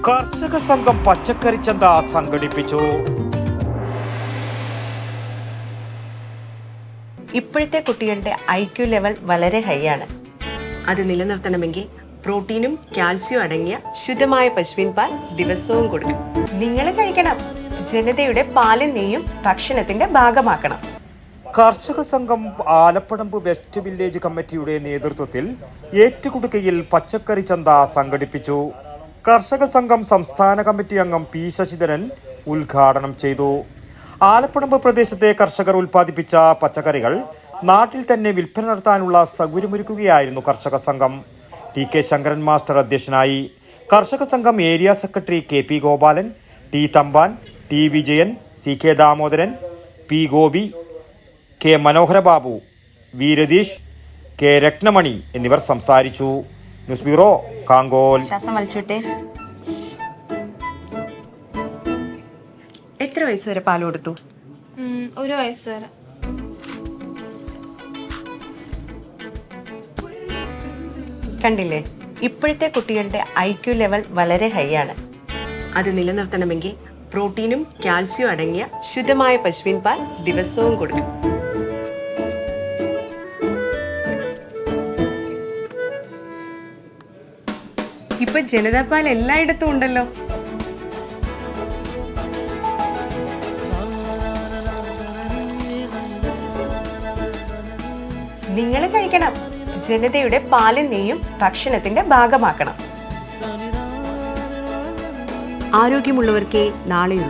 കർഷക സംഘം പച്ചക്കറി ചന്ത സംഘടിപ്പിച്ചു. ഇപ്പോഴത്തെ കുട്ടികളുടെ IQ ലെവൽ വളരെ ഹൈ ആണ്. അത് നിലനിർത്തണമെങ്കിൽ പ്രോട്ടീനും കാൽസ്യവും അടങ്ങിയ ശുദ്ധമായ പശുവിൻ പാൽ ദിവസവും കൊടുക്കും. നിങ്ങൾ കഴിക്കണം. ജനതയുടെ പാലും നെയ്യും ഭക്ഷണത്തിന്റെ ഭാഗമാക്കണം. കർഷക സംഘം ആലപ്പടമ്പ് വെസ്റ്റ് വില്ലേജ് കമ്മിറ്റിയുടെ നേതൃത്വത്തിൽ ഏറ്റുകുടുക്കയിൽ പച്ചക്കറി ചന്ത സംഘടിപ്പിച്ചു. കർഷക സംഘം സംസ്ഥാന കമ്മിറ്റി അംഗം P ശശിധരൻ ഉദ്ഘാടനം ചെയ്തു. ആലപ്പടമ്പ് പ്രദേശത്തെ കർഷകർ ഉൽപ്പാദിപ്പിച്ച പച്ചക്കറികൾ നാട്ടിൽ തന്നെ വിൽപ്പന നടത്താനുള്ള സൗകര്യമൊരുക്കുകയായിരുന്നു കർഷക സംഘം. TK ശങ്കരൻ മാസ്റ്റർ അധ്യക്ഷനായി. കർഷക സംഘം area secretary KP Gopalan, T Thampan, T Vijayan, CK Damodaran, P Gopi, K മനോഹരബാബു, V Ratheesh, K Ratnamani എന്നിവർ സംസാരിച്ചു. News bureau, Kankol. എത്ര വയസ്സ് വരെ പാൽ കൊടുത്തു? 1 വയസ്സ് വരെ. കണ്ടില്ലേ, ഇപ്പോഴത്തെ കുട്ടികളുടെ IQ ലെവൽ വളരെ ഹൈ ആണ്. അത് നിലനിർത്തണമെങ്കിൽ പ്രോട്ടീനും കാൽസ്യവും അടങ്ങിയ ശുദ്ധമായ പശുവിൻ പാൽ ദിവസവും കൊടുക്കും. ഇപ്പൊ ജനതാ പാൽ എല്ലായിടത്തും ഉണ്ടല്ലോ. നിങ്ങൾ കഴിക്കണം. ജനതയുടെ പാലും നെയ്യും ഭക്ഷണത്തിന്റെ ഭാഗമാക്കണം. ആരോഗ്യമുള്ളവർക്കേ നാളെയുള്ളൂ.